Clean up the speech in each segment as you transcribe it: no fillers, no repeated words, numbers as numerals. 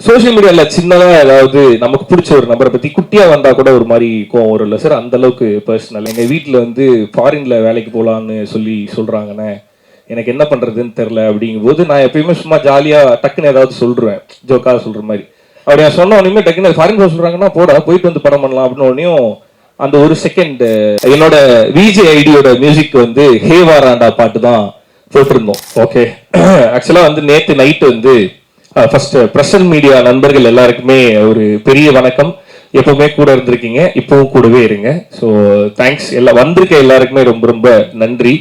Social மீடியால சின்னதா ஏதாவது நமக்கு பிடிச்ச ஒரு நபரை பத்தி குட்டியா வந்தா கூட ஒரு மாதிரி கோவம் வரும் இல்ல சார், அந்த அளவுக்கு பர்சனல். எங்க வீட்டுல வந்து ஃபாரின்ல வேலைக்கு போலான்னு சொல்றாங்கண்ணே, எனக்கு என்ன பண்றதுன்னு தெரியல அப்படிங்கும்போது நான் எப்பயுமே சும்மா ஜாலியா டக்குன்னு ஏதாவது சொல்றேன், ஜோக்கா சொல்ற மாதிரி. அப்படி நான் சொன்ன உடனே டக்குன்னு ஃபாரின் போக சொல்றாங்கன்னா போடா போயிட்டு வந்து படம் பண்ணலாம் அப்படின்னு உடனே அந்த ஒரு செகண்ட் என்னோட விஜே ஐடியோட மியூசிக் வந்து ஹே வாராண்டா பாட்டு தான் போட்டிருந்தோம். ஓகே, ஆக்சுவலா வந்து நேத்து நைட்டு வந்து ஃபர்ஸ்ட் பிரசன்ட் மீடியா நண்பர்கள் எல்லாருக்குமே ஒரு பெரிய வணக்கம். எப்பவுமே கூட இருந்திருக்கீங்க, இப்பவும் கூடவே இருங்க. ஸோ தேங்க்ஸ் எல்லாம் வந்திருக்க எல்லாருக்குமே ரொம்ப ரொம்ப நன்றி.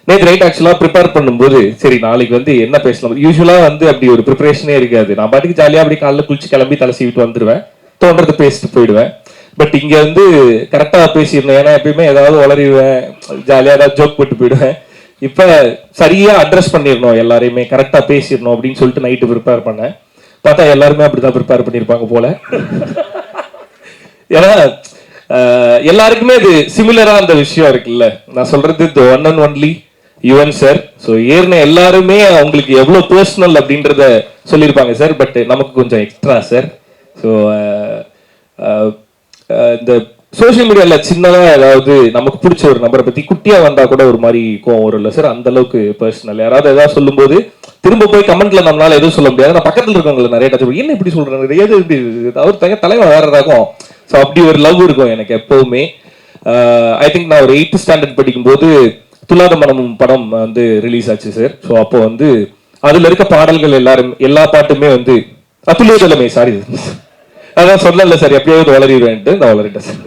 நேற்று நைட் ஆக்சுவலா ப்ரிப்பேர் பண்ணும்போது சரி நாளைக்கு வந்து என்ன பேசலாம், யூஸ்வலா வந்து அப்படி ஒரு ப்ரிப்பரேஷனே இருக்காது. நான் பாட்டுக்கு ஜாலியாக அப்படி காலைல குளிச்சு கிளம்பி தலை சீவிட்டு வந்துடுவேன், தோன்றதை பேசிட்டு போயிடுவேன். பட் இங்க வந்து கரெக்டா பேசியிருந்தேன், ஏன்னா எப்பயுமே ஏதாவது வளரிடுவேன், ஜாலியாக ஏதாவது ஜோக் போட்டு போயிடுவேன். இப்ப சரியா அட்ரஸ் பண்ணிடணும், எல்லாரையுமே கரெக்டா பேசிடணும் அப்படின்னு சொல்லிட்டு நைட்டு ப்ரிப்பேர் பண்ணேன். பார்த்தா எல்லாருமே அப்படிதான் ப்ரிப்பேர் பண்ணியிருப்பாங்க போல. ஏன்னா எல்லாருக்குமே இது சிமிலரா அந்த விஷயம் இருக்குல்ல. நான் சொல்றது the one and only Yuvan sir. So ஏறின எல்லாருமே அவங்களுக்கு எவ்வளவு பர்சனல் அப்படின்றத சொல்லியிருப்பாங்க சார். பட் நமக்கு கொஞ்சம் எக்ஸ்ட்ரா சார். ஸோ இந்த சோசியல் மீடியால சின்னதா ஏதாவது நமக்கு பிடிச்ச ஒரு நபரை பத்தி குட்டியா வந்தா கூட ஒரு மாதிரி கோவம் வரும் இல்ல சார், அந்த அளவுக்கு பர்சனல். யாராவது ஏதாவது சொல்லும் போது திரும்ப போய் கமெண்ட்ல நம்மளால எதுவும் சொல்ல முடியாது. நான் பக்கத்துல இருக்கவங்களை நிறைய டச் என்ன இப்படி சொல்றாங்க, எது இப்படி அவர் தங்க தலைவன் வேற ஏதாகும். ஸோ அப்படி ஒரு லவ் இருக்கும் எனக்கு எப்பவுமே. ஐ திங்க் நான் ஒரு 8th ஸ்டாண்டர்ட் படிக்கும்போது துலாத மனமும் படம் வந்து ரிலீஸ் ஆச்சு சார். ஸோ அப்போ வந்து அதுல இருக்க பாடல்கள் எல்லா பாட்டுமே வந்து துளியோதலமே, சாரி அதான் சொல்லல சார், எப்பயாவது வளரிடுவேன்ட்டு நான் வளரிட்டேன் சார்.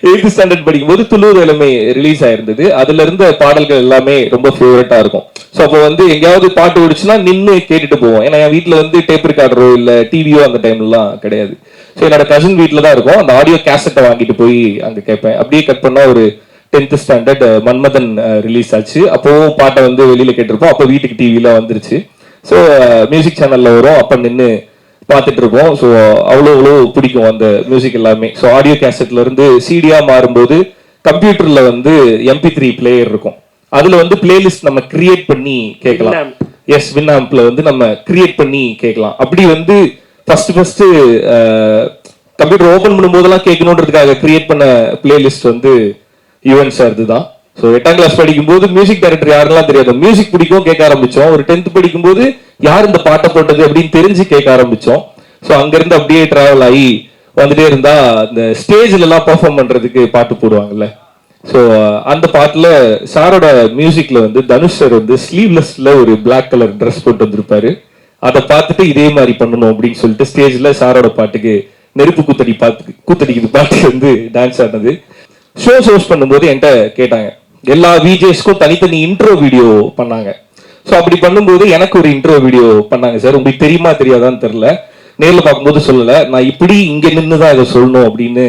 8th ஸ்டாண்டர்ட் படிக்கும்போது துளூர் இளமை ரிலீஸ் ஆயிருந்தது. அதுல இருந்த பாடல்கள் எல்லாமே ரொம்ப ஃபேவரட்டா இருக்கும். ஸோ அப்போ வந்து எங்கேயாவது பாட்டு ஓடிச்சுன்னா நின்று கேட்டுட்டு போவோம். ஏன்னா என் வீட்டில் வந்து டேப் ரெக்கார்டரோ இல்லை டிவியோ அந்த டைம்லாம் கிடையாது. ஸோ என்னோட கசின் வீட்டில் தான் இருக்கும். அந்த ஆடியோ கேசட்டை வாங்கிட்டு போய் அங்கே கேட்பேன். அப்படியே கட் பண்ணா ஒரு 10th ஸ்டாண்டர்ட் மன்மதன் ரிலீஸ் ஆச்சு. அப்போவும் பாட்டை வந்து வெளியில கேட்டிருப்போம். அப்போ வீட்டுக்கு டிவில வந்துருச்சு. ஸோ மியூசிக் சேனல்ல வரும், அப்போ நின்று பார்த்துட்டு இருப்போம். ஸோ அவ்வளோ பிடிக்கும் அந்த மியூசிக் எல்லாமே. ஸோ ஆடியோ கேசட்ல இருந்து சிடியா மாறும்போது கம்ப்யூட்டர்ல வந்து MP3 பிளேயர் இருக்கும். அதுல வந்து பிளேலிஸ்ட் நம்ம கிரியேட் பண்ணி கேட்கலாம். எஸ், வின்னாம்ப்ல வந்து நம்ம கிரியேட் பண்ணி கேட்கலாம். அப்படி வந்து ஃபர்ஸ்ட் கம்ப்யூட்டர் ஓபன் பண்ணும்போதெல்லாம் கேட்கணுன்றதுக்காக கிரியேட் பண்ண பிளேலிஸ்ட் வந்து யுவன் சார் தான். ஸோ 8ஆம் கிளாஸ் படிக்கும்போது மியூசிக் டைரக்டர் யாரெல்லாம் தெரியாது, மியூசிக் பிடிக்கும் கேட்க ஆரம்பிச்சோம். ஒரு 10th படிக்கும்போது யார் இந்த பாட்டை போட்டது அப்படின்னு தெரிஞ்சு கேட்க ஆரம்பிச்சோம். ஸோ அங்கிருந்து அப்படியே டிராவல் ஆகி வந்துட்டே இருந்தா இந்த ஸ்டேஜ்ல எல்லாம் பெர்ஃபார்ம் பண்றதுக்கு பாட்டு போடுவாங்கல்ல. ஸோ அந்த பாட்டுல சாரோட மியூசிக்ல வந்து தனுஷ் சார் வந்து ஸ்லீவ்லெஸ்ல ஒரு பிளாக் கலர் ட்ரெஸ் போட்டு வந்திருப்பாரு. அதை பார்த்துட்டு இதே மாதிரி பண்ணணும் அப்படின்னு சொல்லிட்டு ஸ்டேஜ்ல சாரோட பாட்டுக்கு நெருப்பு கூத்தடிக்குது பாட்டு வந்து டான்ஸ் ஆனது. ஷோஸ் பண்ணும்போது என்கிட்ட கேட்டாங்க, எல்லா விஜேஸ்க்கும் தனித்தனி இன்ட்ரோ வீடியோ பண்ணாங்க. ஸோ அப்படி பண்ணும்போது எனக்கு ஒரு இன்ட்ரோ வீடியோ பண்ணாங்க சார். உங்களுக்கு தெரியுமா தெரியாதான்னு தெரியல, நேரில் பார்க்கும்போது சொல்லலை, நான் இப்படி இங்க நின்று தான் இதை சொல்லணும் அப்படின்னு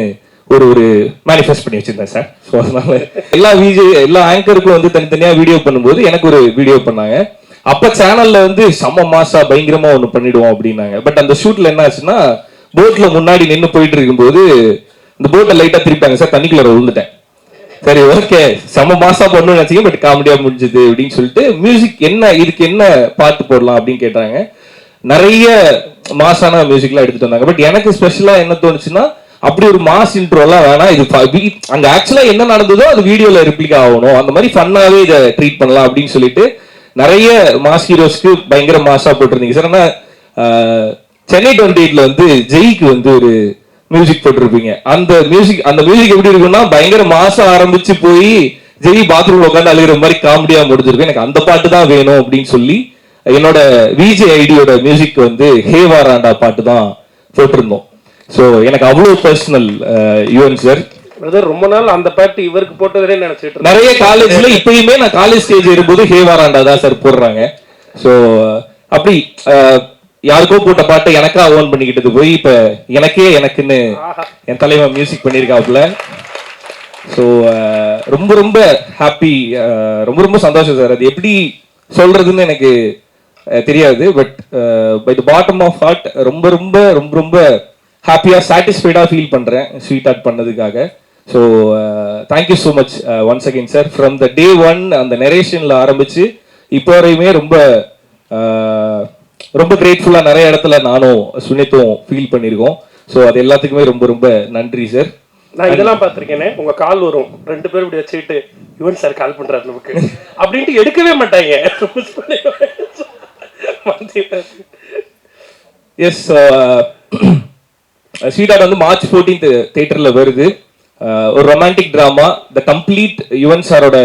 ஒரு மேனிஃபெஸ்ட் பண்ணி வச்சிருந்தேன் சார். ஸோ அதனால எல்லா ஆங்கருக்கும் வந்து தனித்தனியா வீடியோ பண்ணும்போது எனக்கு ஒரு வீடியோ பண்ணாங்க. அப்ப சேனல்ல வந்து செம்ம மாசா பயங்கரமா ஒண்ணு பண்ணிடுவோம் அப்படின்னாங்க. பட் அந்த ஷூட்ல என்ன ஆச்சுன்னா, போட்ல முன்னாடி நின்று போயிட்டு இருக்கும்போது இந்த போட்டை லைட்டா திருப்பாங்க சார், தண்ணிக்குள்ள விழுந்துட்டேன். சரி ஓகே, செம்ம மாசா பண்ணணும்னு நினைச்சீங்க, பட் காமெடியா முடிஞ்சது அப்படின்னு சொல்லிட்டு மியூசிக் என்ன இதுக்கு என்ன பாட்டு போடலாம் அப்படின்னு கேட்டாங்க. நிறைய மாசான மியூசிக்லாம் எடுத்துட்டு வந்தாங்க. பட் எனக்கு ஸ்பெஷலா என்ன தோணுச்சுன்னா, அப்படி ஒரு மாஸ் இன்ட்ரோ எல்லாம் வேணாம், இது அங்க ஆக்சுவலா என்ன நடந்ததோ அது வீடியோல ரிப்ளிகா ஆகணும், அந்த மாதிரி ஃபன்னாவே இதை ட்ரீட் பண்ணலாம் அப்படின்னு சொல்லிட்டு நிறைய மாஸ் ஹீரோஸ்க்கு பயங்கர மாசா போட்டிருந்தீங்க சார். ஆனா சென்னை 28ல வந்து ஜெய்க்கு வந்து ஒரு மியூசிக் போட்டிருப்பீங்க. அந்த மியூசிக் எப்படி இருக்குன்னா பயங்கர மாசம் ஆரம்பிச்சு போய் ஜெய் பாத்ரூம்ல உட்காந்து அழுகிற மாதிரி காமெடியா முடிஞ்சிருக்கு. எனக்கு அந்த பாட்டு தான் வேணும் அப்படின்னு சொல்லி என்னோட விஜே ஐடியோட மியூசிக் வந்து ஹே வாராண்டா பாட்டு தான் போட்டிருந்தோம். ஸோ எனக்கு அவ்வளவு பர்சனல் யுவன் சார். ரொம்ப நாள் அந்த பாட்டு இவருக்கு போட்டதே நினைச்சிட்டு நிறைய காலேஜ்ல இப்பயுமே நான் காலேஜ் ஸ்டேஜ் இருக்கும்போது ஹே வாராண்டா தான் சார் போடுறாங்க. ஸோ அப்படி யாருக்கோ போட்ட பாட்டை எனக்கா ஓன் பண்ணிக்கிட்டது போய் இப்ப எனக்குன்னு என் தலைவன் மியூசிக் பண்ணியிருக்காப்புல. ஸோ ரொம்ப ஹாப்பி, ரொம்ப சந்தோஷம் சார். அது எப்படி சொல்றதுன்னு எனக்கு தெரியாது. But by the bottom of heart ரொம்ப ஹாப்பியா சாட்டிஸ்ஃபைடா ஃபீல் பண்றேன் ஸ்வீட் ஹார்ட் பண்ணதுக்காக. So thank you so much once again sir. From the day one அந்த நரேஷன்ல ஆரம்பிச்சு இப்போ வரையுமே ரொம்ப ரொம்ப கிரேட்ஃபுல்லா நிறைய இடத்துல நானும் சுனித்தும் ஃபீல் பண்ணியிருக்கோம். ஸோ அது எல்லாத்துக்குமே ரொம்ப ரொம்ப நன்றி சார். நான் இதெல்லாம் பார்த்திருக்கேனே, உங்க கால் வரும் 2 பேரும் இப்படி வச்சுக்கிட்டு யுவன் சார் கால் பண்றாரு நமக்கு அப்படின்ட்டு எடுக்கவே மாட்டாங்க. எஸ், ஸ்வீட் ஹார்ட் வந்து March 14th தியேட்டர்ல வருது. ஒரு romantic drama. The complete Yuvan சாரோட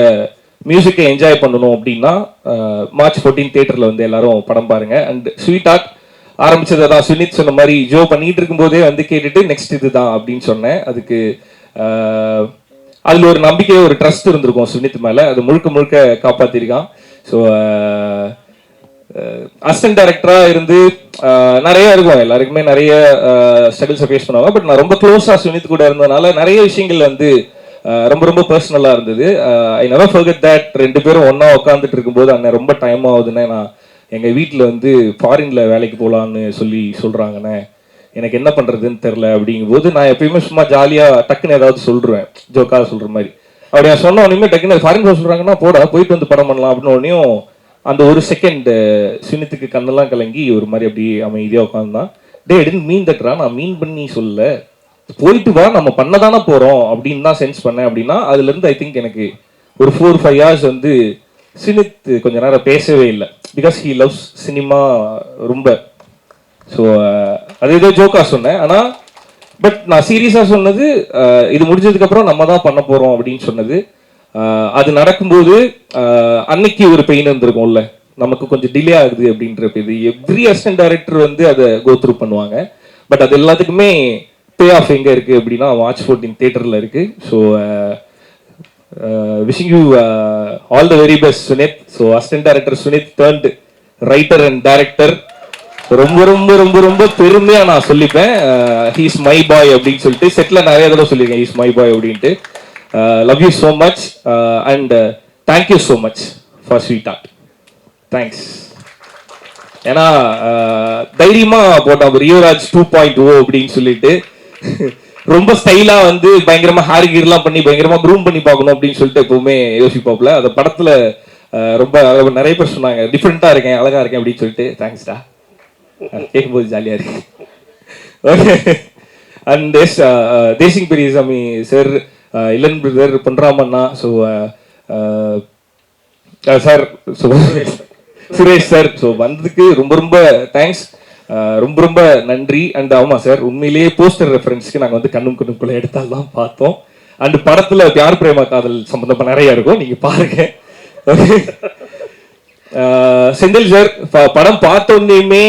மியூசிக்கை என்ஜாய் பண்ணணும் அப்படின்னா March 14th தியேட்டர்ல வந்து எல்லாரும் படம் பாருங்க. அண்ட் ஸ்வீட் ஹார்ட் ஆரம்பிச்சதை தான் சுனித் சொன்ன மாதிரி ஜோ பண்ணிட்டு இருக்கும்போதே வந்து கேட்டுட்டு நெக்ஸ்ட் இதுதான் அப்படின்னு சொன்னேன். அதுக்கு அதுல ஒரு நம்பிக்கை, ஒரு ட்ரஸ்ட் இருந்திருக்கும் சுனித் மேல. அது முழுக்க முழுக்க காப்பாத்திருக்கான். ஸோ அசிஸ்டன்ட் டைரக்டரா இருந்து நிறைய இருக்கும், எல்லாருக்குமே நிறைய ஸ்ட்ரகிள்ஸை ஃபேஸ் பண்ணுவாங்க. பட் நான் ரொம்ப க்ளோஸா சுனித் கூட இருந்ததுனால நிறைய விஷயங்கள் வந்து ரொம்ப ரொம்ப பர்சனலா இருந்தது. I never forget that. 2 பேரும் ஒன்னா உட்காந்துட்டு இருக்கும்போது அண்ணன் ரொம்ப டைம் ஆகுதுன்னு நான் எங்க வீட்டில் வந்து ஃபாரின்ல வேலைக்கு போகலான்னு சொல்றாங்கண்ணே, எனக்கு என்ன பண்றதுன்னு தெரில அப்படிங்கும்போது நான் எப்பயுமே சும்மா ஜாலியா டக்குன்னு ஏதாவது சொல்றேன், ஜோக்காக சொல்ற மாதிரி. அப்படி நான் சொன்ன உடனே டக்குன்னு ஃபாரின் போக சொல்றாங்கன்னா போடா போயிட்டு வந்து படம் பண்ணலாம் அப்படின்னு உடனேயும் அந்த ஒரு செகண்ட் சுனித்துக்கு கண்ணெல்லாம் கலங்கி ஒரு மாதிரி அப்படி அமைதியாக உட்காந்துதான். டே டென்ட் மீன் தட்ரா, நான் மீன் பண்ணி சொல்ல, போயிட்டு வா நம்ம பண்ணதானே போறோம் அப்படின்னு தான் சென்ஸ் பண்ணேன். அப்படின்னா அதுல இருந்து ஐ திங்க் எனக்கு ஒரு 4-5 hours வந்து சுனித் கொஞ்ச நேரம் பேசவே இல்லை. பிகாஸ் ஹீ லவ்ஸ் சினிமா ரொம்ப. ஸோ அது ஏதோ ஜோக்கா சொன்னேன். ஆனால் பட் நான் சீரியஸாக சொன்னது இது முடிஞ்சதுக்கு அப்புறம் நம்ம தான் பண்ண போறோம் அப்படின்னு சொன்னது. அது நடக்கும்போது அன்னைக்கு ஒரு பெயின் இருந்திருக்கும்ல, நமக்கு கொஞ்சம் டிலே ஆகுது அப்படின்ற இது எவ்ரி அசிஸ்டன்ட் டைரக்டர் வந்து அதை கோத்ரூ பண்ணுவாங்க. பட் அது எல்லாத்துக்குமே பே ஆஃப் எங்க இருக்கு அப்படின்னா March 14th தியேட்டர்ல இருக்கு. So wishing you all the very best Sunith. So assistant director Sunith turned writer and director. ரொம்ப ரொம்ப ரொம்ப ரொம்ப பெருமையா நான் சொல்லிப்பேன். ஹீஸ் மை பாய் அப்படின்னு சொல்லிட்டு செட்ல நிறைய தடவை சொல்லியிருக்கேன், ஹீஸ் மை பாய் அப்படின்ட்டு. Love you so much and thank you so much for sweetheart. Thanks. ஏன்னா தைரியமா போட்டான் ரியோராஜ் 2.0 அப்படின்னு சொல்லிட்டு ரொம்ப ஸ்டைலா வந்து பயங்கரமா ஹேர் கீர்லாம் பண்ணி பயங்கரமா க்ரூம் பண்ணி பார்க்கணும் அப்படின்னு சொல்லிட்டு எப்பவுமே யோசிப்பாப்ல. அந்த படத்துல ரொம்ப நிறைய பேர் சொன்னாங்க டிஃப்ரெண்டா இருக்கேன், அழகா இருக்கேன் அப்படின்னு சொல்லிட்டு. தேங்க்ஸ்டா, கேட்கும்போது ஜாலியா இருக்கு. And Desingh Periyasamy sir, Ilan brother, பொன்ராமண்ணா, so sir, Suresh sir, so வந்ததுக்கு ரொம்ப ரொம்ப தேங்க்ஸ், ரொம்ப ரொம்ப நன்றி. அண்ட் ஆமா சார், உண்மையிலேயே போஸ்டர் ரெஃபரன்ஸ்க்கு நாங்கள் வந்து கண்ணும் கண்ணுக்குள்ள எடுத்தால்தான் பார்த்தோம். அண்ட் படத்துல பியார் பிரேமா காதல் சம்பந்தமா நிறைய இருக்கும், நீங்க பாருங்க. செந்தில் சார் படம் பார்த்தோன்னே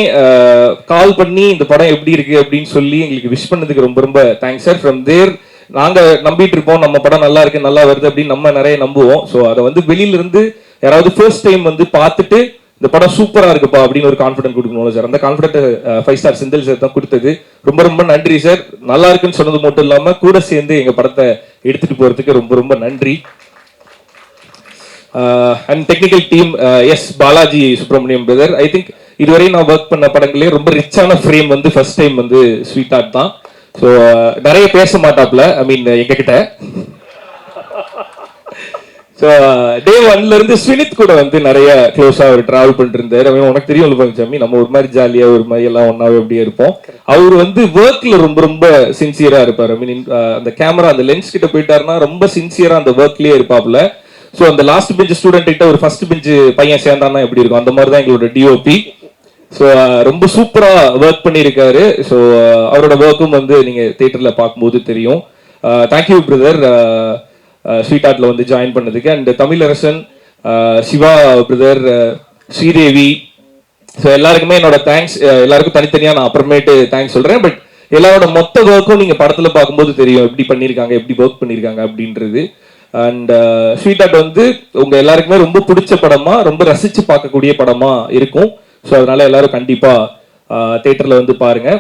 கால் பண்ணி இந்த படம் எப்படி இருக்கு அப்படின்னு சொல்லி எங்களுக்கு விஷ் பண்ணதுக்கு ரொம்ப ரொம்ப தேங்க்ஸ் சார். ஃப்ரம் தேர் நாங்க நம்பிட்டு இருப்போம் நம்ம படம் நல்லா இருக்கு, நல்லா வருது அப்படின்னு நம்ம நிறைய நம்புவோம். ஸோ அதை வந்து வெளியில இருந்து யாராவது ஃபர்ஸ்ட் டைம் வந்து பார்த்துட்டு இந்த படம் சூப்பரா இருக்குப்பா அப்படின்னு ஒரு கான்ஃபிடன்ட் கொடுக்கணும் சார். அந்த கான்ஃபிடன்ட் 5 ஸ்டார் செந்தில் சார் தான் கொடுத்தது. ரொம்ப ரொம்ப நன்றி சார். நல்லா இருக்குன்னு சொன்னது மட்டும் இல்லாம கூட சேர்ந்து எங்க படத்தை எடுத்துட்டு போறதுக்கு ரொம்ப ரொம்ப நன்றி. And technical team, S Balaji Subramaniam brother. I think இதுவரை நான் ஒர்க் பண்ண படங்களே ரொம்ப ரிச்சான ஃப்ரேம் வந்து ஃபர்ஸ்ட் டைம் வந்து ஸ்வீட் ஹார்ட் தான். ஸோ நிறைய பேச மாட்டாப்ல, ஐ மீன் எங்ககிட்ட. ஸோ டே 1ல இருந்து ஸ்வினித் கூட வந்து நிறைய க்ளோஸா அவர் டிராவல் பண்ணிட்டு இருந்தாரு. உனக்கு தெரியும் பங்கசாமி, நம்ம ஒரு மாதிரி ஜாலியா ஒரு மாதிரி எல்லாம் ஒன்னாவே அப்படியே இருப்போம். அவர் வந்து ஒர்க்ல ரொம்ப ரொம்ப சின்சியரா இருப்பார். ஐ மீன் அந்த கேமரா அந்த லென்ஸ் கிட்ட போயிட்டாருன்னா ரொம்ப சின்சியரா அந்த ஒர்க்லயே இருப்பாப்ல. ஸோ அந்த லாஸ்ட் பெஞ்ச் ஸ்டூடெண்ட் கிட்ட ஒரு ஃபர்ஸ்ட் பெஞ்ச் பையன் சேர்ந்தான்னா எப்படி இருக்கும், அந்த மாதிரி தான் எங்களோட டிஓபி. ஸோ ரொம்ப சூப்பரா ஒர்க் பண்ணியிருக்காரு. ஸோ அவரோட ஒர்க்கும் வந்து நீங்க தியேட்டர்ல பார்க்கும்போது தெரியும். தேங்க்யூ பிரதர் ஸ்வீட் ஹார்ட்ல வந்து ஜாயின் பண்ணதுக்கு. And Tamilarasan, Siva brother, Sridevi, so எல்லாருக்குமே என்னோட தேங்க்ஸ். எல்லாருக்கும் தனித்தனியா நான் அப்புறமேட்டு தேங்க்ஸ் சொல்றேன். பட் எல்லாரோட மொத்த ஒர்க்கும் நீங்க படத்துல பார்க்கும்போது தெரியும் எப்படி பண்ணியிருக்காங்க, எப்படி ஒர்க் பண்ணியிருக்காங்க அப்படின்றது. அண்ட் ஸ்வீட் ஹார்ட் வந்து உங்க எல்லாருக்குமே ரொம்ப பிடிச்ச படமா, ரொம்ப ரசிச்சு பார்க்கக்கூடிய படமா இருக்கும். ஸோ அதனால எல்லாரும் கண்டிப்பா தியேட்டர்ல வந்து பாருங்க.